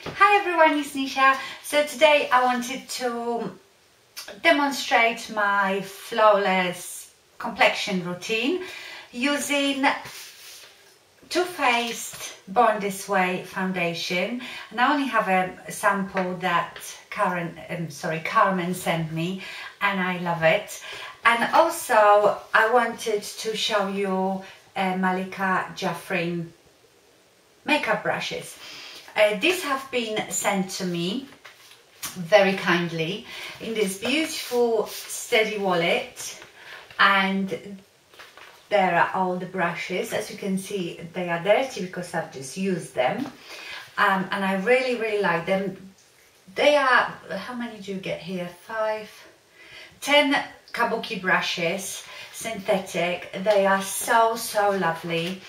Hi everyone, it's Nisha. So today I wanted to demonstrate my flawless complexion routine using Too Faced Born This Way foundation, and I only have a sample that Carmen sent me, and I love it. And also I wanted to show you Malika Jafrin makeup brushes. These have been sent to me very kindly in this beautiful steady wallet, and there are all the brushes. As you can see, they are dirty because I've just used them, and I really like them. They are, how many do you get here? 10 kabuki brushes, synthetic. They are so lovely.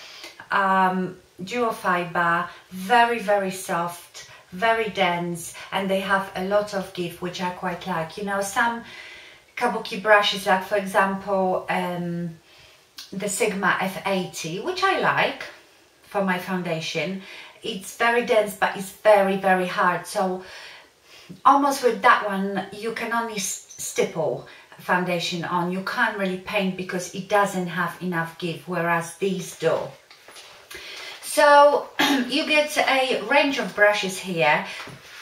Duo fiber, very soft, very dense, and they have a lot of give, which I quite like. You know, some kabuki brushes, like for example the Sigma F80, which I like for my foundation. It's very dense, but it's very hard, so almost with that one you can only stipple foundation on. You can't really paint because it doesn't have enough give, whereas these do. So you get a range of brushes here.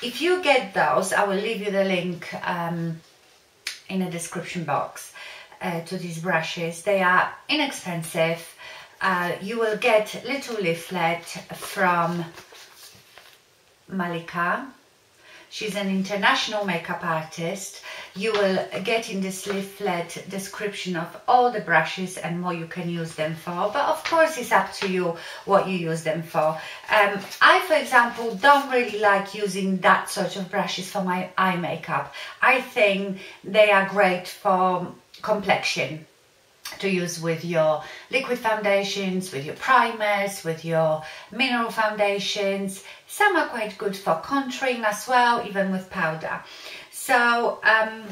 If you get those, I will leave you the link in the description box to these brushes. They are inexpensive. You will get little leaflet from Malika. She's an international makeup artist. You will get in this leaflet description of all the brushes and what you can use them for, but of course it's up to you what you use them for. I, for example, don't really like using that sort of brushes for my eye makeup. I think they are great for complexion, to use with your liquid foundations, with your primers, with your mineral foundations. Some are quite good for contouring as well, even with powder. So I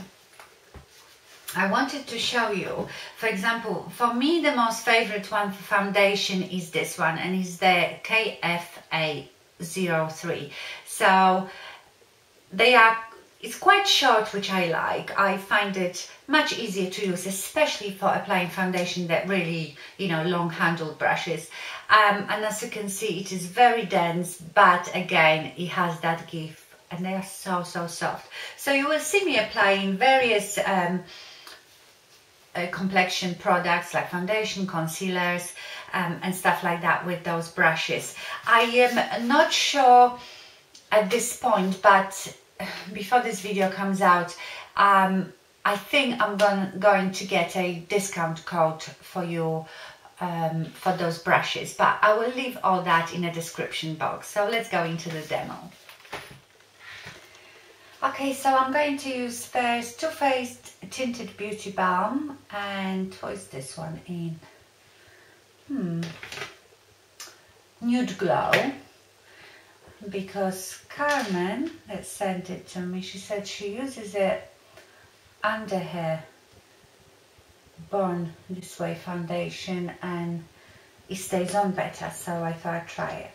wanted to show you, for example, for me the most favorite one for foundation is this one, and it's the KFA03. So it's quite short, which I like. I find it much easier to use, especially for applying foundation that really, you know, long handled brushes. And as you can see, it is very dense, but again, it has that give, and they are so soft. So you will see me applying various complexion products like foundation, concealers, and stuff like that with those brushes. I am not sure at this point, but before this video comes out, I think I'm going to get a discount code for you for those brushes, but I will leave all that in the description box. So let's go into the demo. Okay, so I'm going to use first Too Faced Tinted Beauty Balm, and what is this one in? Nude Glow. Because Carmen that sent it to me, she said she uses it under her Born This Way foundation and it stays on better, so I thought I'd try it.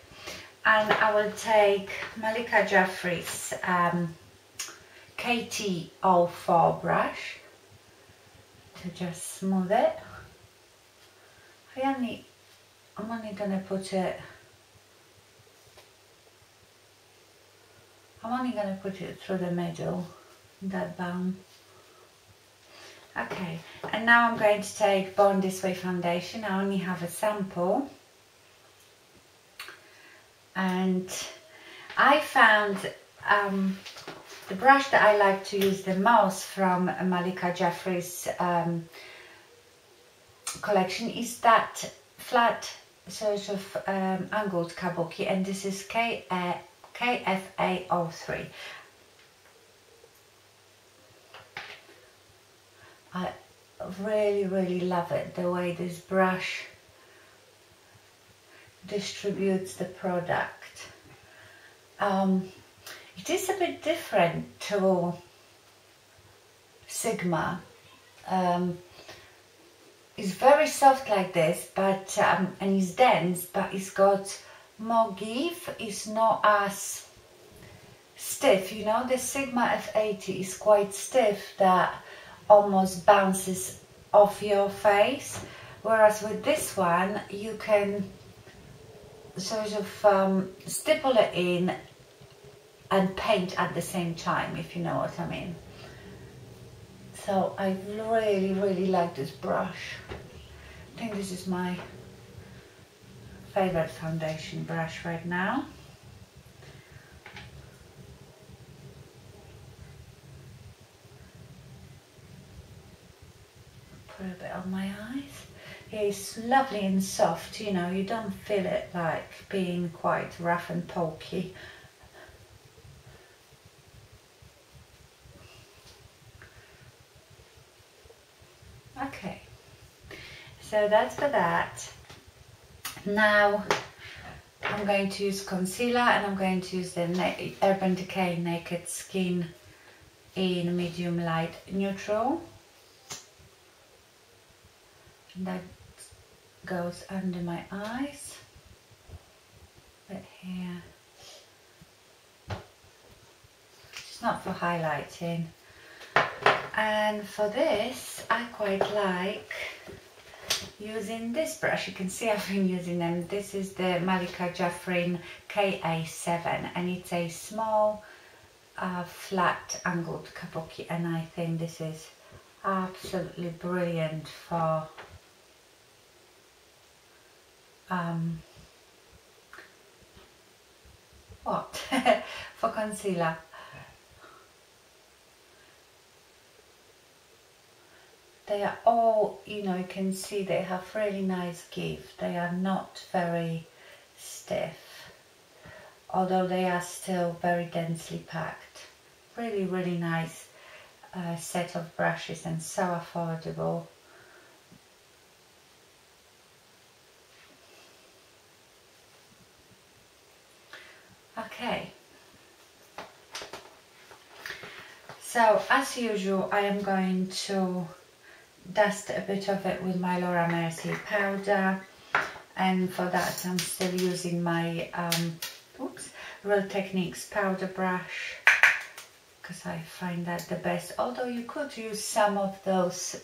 And I will take Malika Jafrin's KT04 brush to just smooth it. I'm only gonna put it through the middle, that balm. Okay, and now I'm going to take Born This Way foundation. I only have a sample, and I found the brush that I like to use the most from Malika Jafrin's collection is that flat sort of angled kabuki, and this is KFA03. I really love it, the way this brush distributes the product. It is a bit different to Sigma. It's very soft like this, but and it's dense, but it's got more give. It's not as stiff, you know, the Sigma F80 is quite stiff that almost bounces off your face, whereas with this one you can sort of stipple it in and paint at the same time, if you know what I mean. So I really like this brush. I think this is my favorite foundation brush right now. Put a bit on my eyes. It's lovely and soft, you know, you don't feel it like being quite rough and pokey. Okay, so that's for that. Now I'm going to use concealer, and I'm going to use the Urban Decay Naked Skin in medium light neutral. And that goes under my eyes, but here. It's not for highlighting. And for this, I quite like using this brush. You can see I've been using them. This is the Malika Jafrin KA7, and it's a small flat angled kabuki, and I think this is absolutely brilliant for for concealer. They are all, you know, you can see they have really nice give. They are not very stiff, although they are still very densely packed. Really nice set of brushes, and so affordable. Okay, so as usual I am going to dust a bit of it with my Laura Mercier powder, and for that I'm still using my Real Techniques powder brush, because I find that the best, although you could use some of those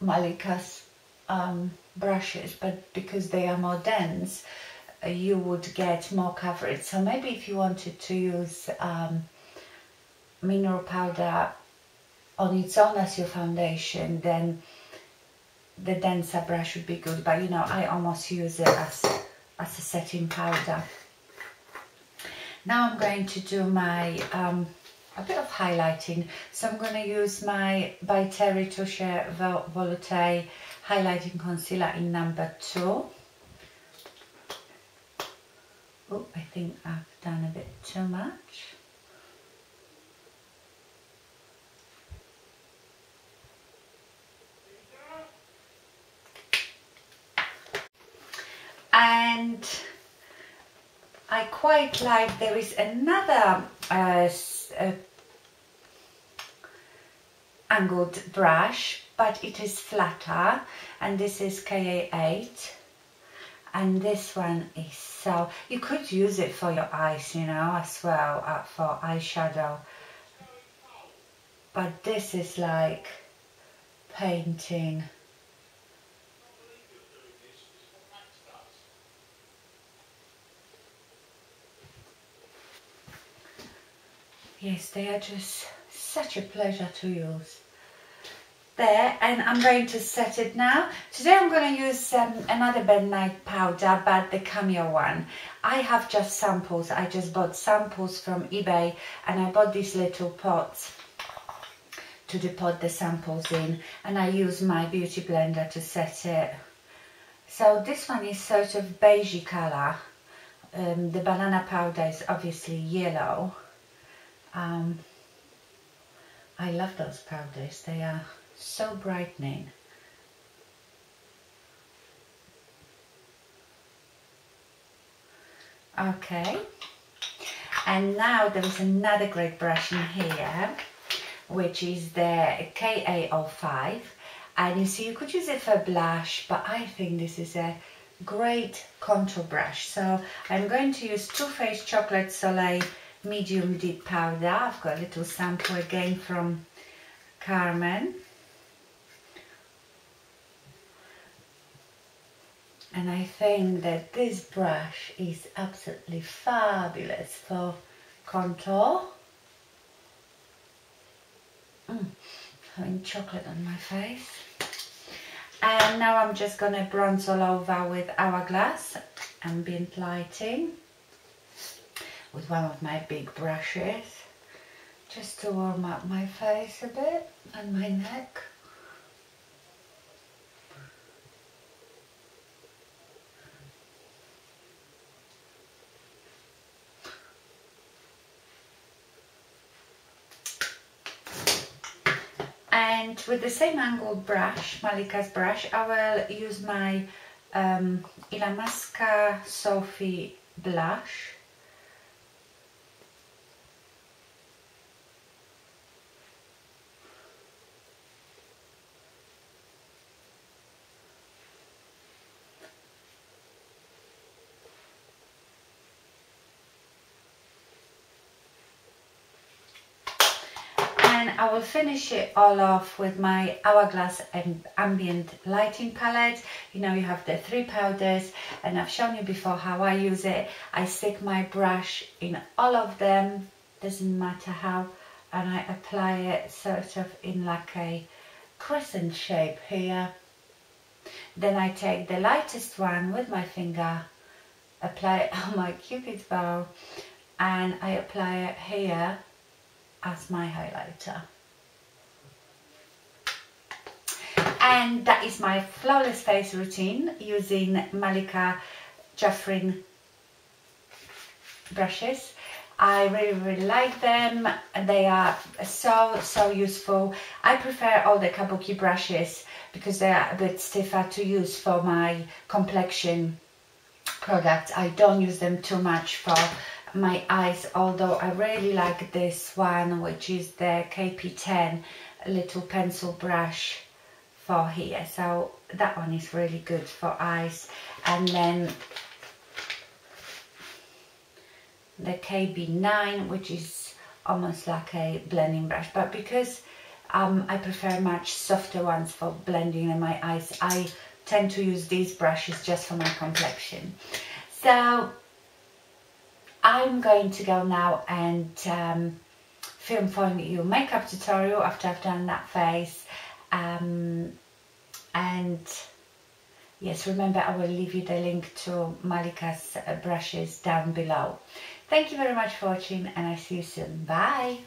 Malika's brushes, but because they are more dense you would get more coverage. So maybe if you wanted to use mineral powder on its own as your foundation, then the denser brush would be good, but you know, I almost use it as a setting powder. Now I'm going to do my a bit of highlighting, so I'm going to use my by Terry Touche Velutee highlighting concealer in number 2. Oh, I think I've done a bit too much. And I quite like, there is another angled brush, but it is flatter, and this is KA8, and this one is, so you could use it for your eyes, you know, as well, for eyeshadow, but this is like painting. Yes, they are just such a pleasure to use. There, and I'm going to set it now. Today I'm going to use another Bed Night powder, but the CAMEO one. I have just samples. I just bought samples from eBay, and I bought these little pots to depot the samples in, and I use my beauty blender to set it. So this one is sort of beigey colour. The banana powder is obviously yellow. I love those powders, they are so brightening. Okay, and now there is another great brush in here, which is the KA05, and you see you could use it for blush, but I think this is a great contour brush. So I'm going to use Too Faced Chocolate Solei Medium Deep Powder. I've got a little sample again from Carmen. And I think that this brush is absolutely fabulous for contour. Having chocolate on my face. And now I'm just going to bronze all over with Hourglass Ambient Lighting with one of my big brushes, just to warm up my face a bit and my neck. And with the same angled brush, Malika's brush, I will use my Illamasqua Sophie Blush. I will finish it all off with my Hourglass and Ambient Lighting palette. You know, you have the 3 powders, and I've shown you before how I use it. I stick my brush in all of them, doesn't matter how, and I apply it sort of in like a crescent shape here. Then I take the lightest one with my finger, apply it on my Cupid's bow, and I apply it here as my highlighter. And that is my flawless face routine using Malika Jafrin brushes. I really like them. They are so useful. I prefer all the kabuki brushes because they are a bit stiffer to use for my complexion products. I don't use them too much for my eyes, although I really like this one, which is the KP10 little pencil brush for here. So that one is really good for eyes. And then the KB9, which is almost like a blending brush, but because I prefer much softer ones for blending in my eyes, I tend to use these brushes just for my complexion. So I'm going to go now and film for you makeup tutorial after I've done that face. And yes, remember, I will leave you the link to Malika's brushes down below. Thank you very much for watching, and I see you soon. Bye!